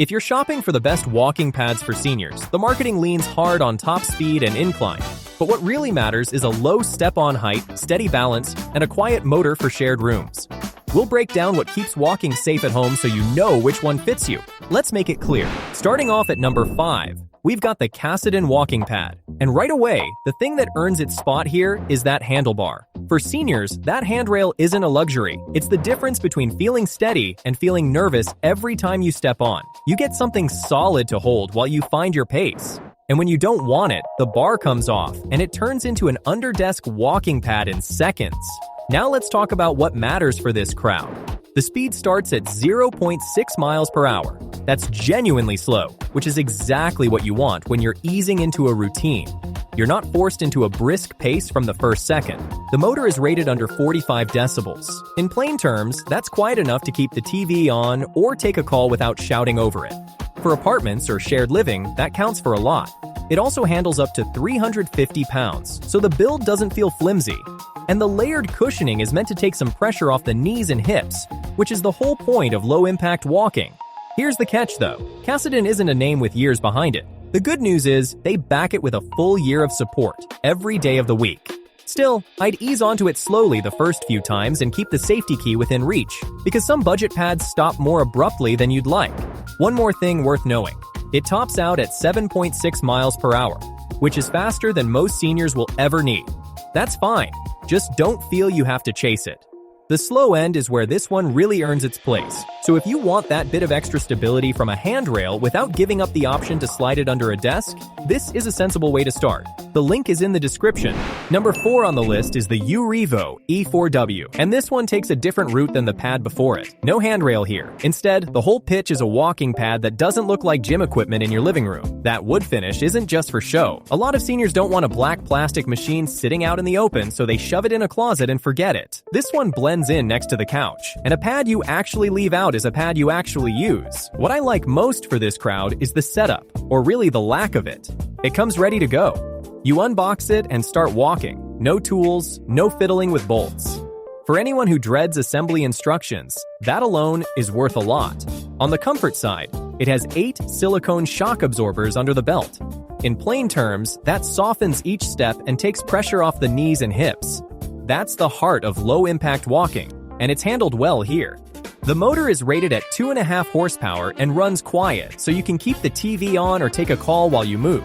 If you're shopping for the best walking pads for seniors, the marketing leans hard on top speed and incline. But what really matters is a low step-on height, steady balance, and a quiet motor for shared rooms. We'll break down what keeps walking safe at home so you know which one fits you. Let's make it clear. Starting off at number 5, we've got the KASSADIN walking pad. And right away, the thing that earns its spot here is that handlebar. For seniors, that handrail isn't a luxury. It's the difference between feeling steady and feeling nervous every time you step on. You get something solid to hold while you find your pace. And when you don't want it, the bar comes off, and it turns into an Underdesk walking pad in seconds. Now let's talk about what matters for this crowd. The speed starts at 0.6 miles per hour. That's genuinely slow, which is exactly what you want when you're easing into a routine. You're not forced into a brisk pace from the first second. The motor is rated under 45 decibels. In plain terms, that's quiet enough to keep the TV on or take a call without shouting over it. For apartments or shared living, that counts for a lot. It also handles up to 350 pounds, so the build doesn't feel flimsy. And the layered cushioning is meant to take some pressure off the knees and hips, which is the whole point of low-impact walking. Here's the catch though, KASSADIN isn't a name with years behind it. The good news is, they back it with a full year of support, every day of the week. Still, I'd ease onto it slowly the first few times and keep the safety key within reach, because some budget pads stop more abruptly than you'd like. One more thing worth knowing, it tops out at 7.6 miles per hour, which is faster than most seniors will ever need. That's fine, just don't feel you have to chase it. The slow end is where this one really earns its place, so if you want that bit of extra stability from a handrail without giving up the option to slide it under a desk, this is a sensible way to start. The link is in the description. Number 4 on the list is the UREVO E4W, and this one takes a different route than the pad before it. No handrail here. Instead, the whole pitch is a walking pad that doesn't look like gym equipment in your living room. That wood finish isn't just for show. A lot of seniors don't want a black plastic machine sitting out in the open, so they shove it in a closet and forget it. This one blends in next to the couch, and a pad you actually leave out is a pad you actually use. What I like most for this crowd is the setup, or really the lack of it. It comes ready to go. You unbox it and start walking. No tools, no fiddling with bolts. For anyone who dreads assembly instructions, that alone is worth a lot. On the comfort side, it has 8 silicone shock absorbers under the belt. In plain terms, that softens each step and takes pressure off the knees and hips. That's the heart of low-impact walking, and it's handled well here. The motor is rated at 2.5 horsepower and runs quiet, so you can keep the TV on or take a call while you move.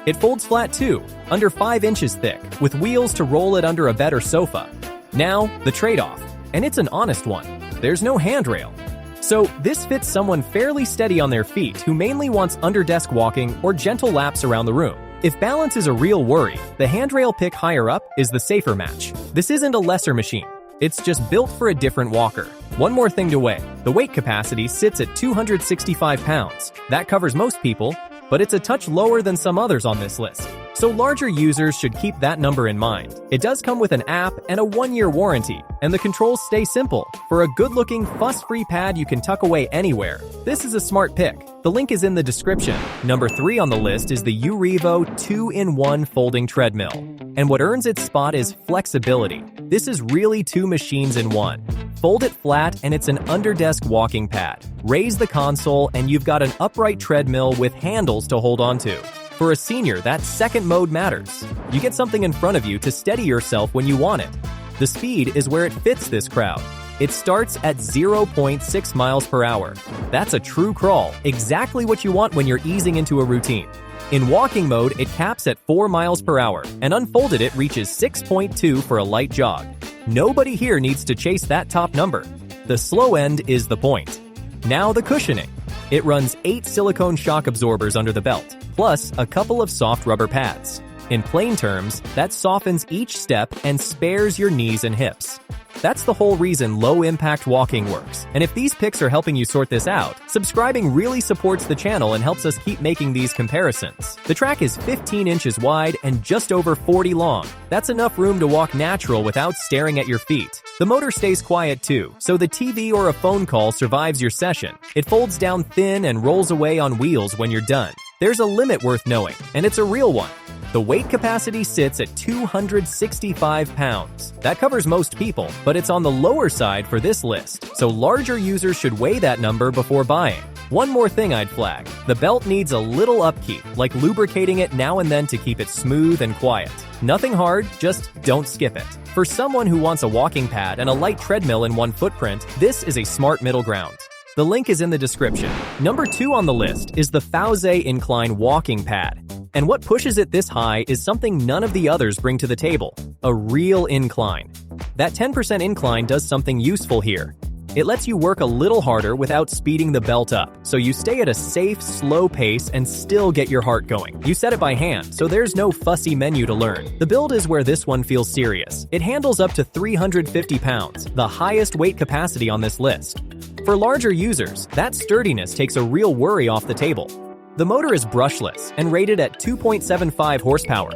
It folds flat too, under 5 inches thick, with wheels to roll it under a bed or sofa. Now, the trade-off, and it's an honest one. There's no handrail. So this fits someone fairly steady on their feet who mainly wants under-desk walking or gentle laps around the room. If balance is a real worry, the handrail pick higher up is the safer match. This isn't a lesser machine. It's just built for a different walker. One more thing to weigh. The weight capacity sits at 265 pounds. That covers most people, but it's a touch lower than some others on this list. So larger users should keep that number in mind. It does come with an app and a 1-year warranty, and the controls stay simple. For a good-looking, fuss-free pad you can tuck away anywhere, this is a smart pick. The link is in the description. Number 3 on the list is the UREVO 2-in-1 folding treadmill. And what earns its spot is flexibility. This is really 2 machines in one. Fold it flat and it's an Underdesk walking pad. Raise the console and you've got an upright treadmill with handles to hold onto. For a senior, that second mode matters. You get something in front of you to steady yourself when you want it. The speed is where it fits this crowd. It starts at 0.6 miles per hour. That's a true crawl, exactly what you want when you're easing into a routine. In walking mode, it caps at 4 miles per hour, and unfolded it reaches 6.2 for a light jog. Nobody here needs to chase that top number. The slow end is the point. Now the cushioning. It runs 8 silicone shock absorbers under the belt, plus a couple of soft rubber pads. In plain terms, that softens each step and spares your knees and hips. That's the whole reason low-impact walking works. And if these picks are helping you sort this out, subscribing really supports the channel and helps us keep making these comparisons. The track is 15 inches wide and just over 40 long. That's enough room to walk natural without staring at your feet. The motor stays quiet too, so the TV or a phone call survives your session. It folds down thin and rolls away on wheels when you're done. There's a limit worth knowing, and it's a real one. The weight capacity sits at 265 pounds. That covers most people, but it's on the lower side for this list, so larger users should weigh that number before buying. One more thing I'd flag. The belt needs a little upkeep, like lubricating it now and then to keep it smooth and quiet. Nothing hard, just don't skip it. For someone who wants a walking pad and a light treadmill in one footprint, this is a smart middle ground. The link is in the description. Number 2 on the list is the FOUSAE Incline walking pad. And what pushes it this high is something none of the others bring to the table: a real incline. That 10% incline does something useful here. It lets you work a little harder without speeding the belt up, so you stay at a safe, slow pace and still get your heart going. You set it by hand, so there's no fussy menu to learn. The build is where this one feels serious. It handles up to 350 pounds, the highest weight capacity on this list. For larger users, that sturdiness takes a real worry off the table. The motor is brushless and rated at 2.75 horsepower.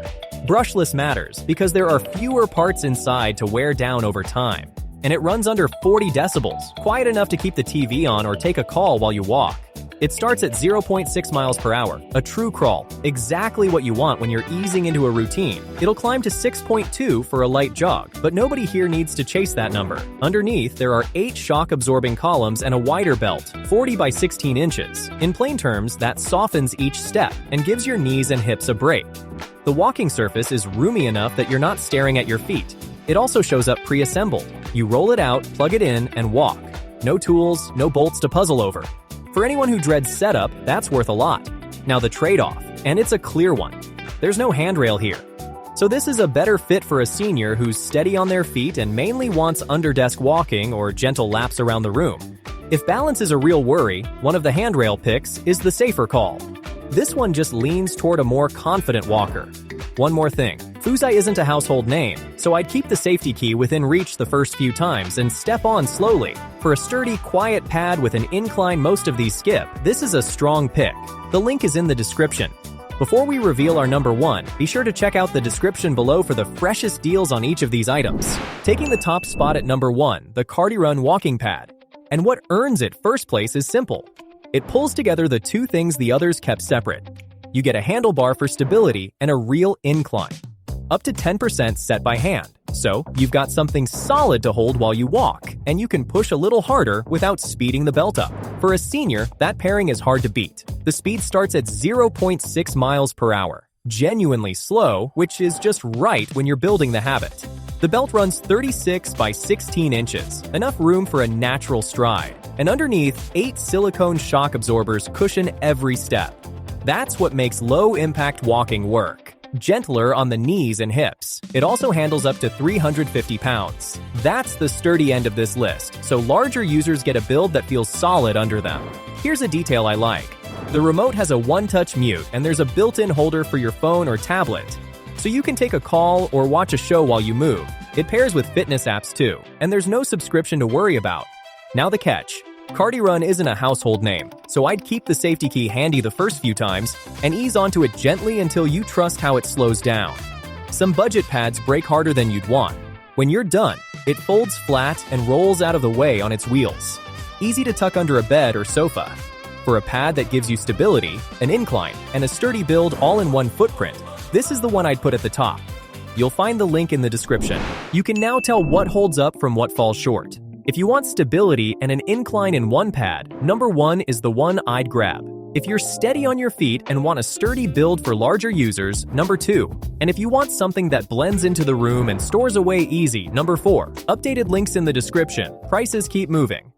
Brushless matters because there are fewer parts inside to wear down over time. And it runs under 40 decibels, quiet enough to keep the TV on or take a call while you walk. It starts at 0.6 miles per hour, a true crawl, exactly what you want when you're easing into a routine. It'll climb to 6.2 for a light jog, but nobody here needs to chase that number. Underneath, there are 8 shock-absorbing columns and a wider belt, 40 by 16 inches. In plain terms, that softens each step and gives your knees and hips a break. The walking surface is roomy enough that you're not staring at your feet. It also shows up pre-assembled. You roll it out, plug it in, and walk. No tools, no bolts to puzzle over. For anyone who dreads setup, that's worth a lot. Now the trade-off, and it's a clear one. There's no handrail here. So this is a better fit for a senior who's steady on their feet and mainly wants underdesk walking or gentle laps around the room. If balance is a real worry, one of the handrail picks is the safer call. This one just leans toward a more confident walker. One more thing. FOUSAE isn't a household name, so I'd keep the safety key within reach the first few times and step on slowly. For a sturdy, quiet pad with an incline most of these skip, this is a strong pick. The link is in the description. Before we reveal our number 1, be sure to check out the description below for the freshest deals on each of these items. Taking the top spot at number 1, the Cardirun walking pad. And what earns it first place is simple. It pulls together the two things the others kept separate. You get a handlebar for stability and a real incline. Up to 10% set by hand. So, you've got something solid to hold while you walk, and you can push a little harder without speeding the belt up. For a senior, that pairing is hard to beat. The speed starts at 0.6 miles per hour. Genuinely slow, which is just right when you're building the habit. The belt runs 36 by 16 inches, enough room for a natural stride. And underneath, 8 silicone shock absorbers cushion every step. That's what makes low-impact walking work. Gentler on the knees and hips. It also handles up to 350 pounds. That's the sturdy end of this list, so larger users get a build that feels solid under them. Here's a detail I like. The remote has a one-touch mute, and there's a built-in holder for your phone or tablet. So you can take a call or watch a show while you move. It pairs with fitness apps too, and there's no subscription to worry about. Now the catch. Cardirun isn't a household name, so I'd keep the safety key handy the first few times and ease onto it gently until you trust how it slows down. Some budget pads break harder than you'd want. When you're done, it folds flat and rolls out of the way on its wheels. Easy to tuck under a bed or sofa. For a pad that gives you stability, an incline, and a sturdy build all in one footprint, this is the one I'd put at the top. You'll find the link in the description. You can now tell what holds up from what falls short. If you want stability and an incline in one pad, number 1 is the one I'd grab. If you're steady on your feet and want a sturdy build for larger users, number 2. And if you want something that blends into the room and stores away easy, number 4. Updated links in the description. Prices keep moving.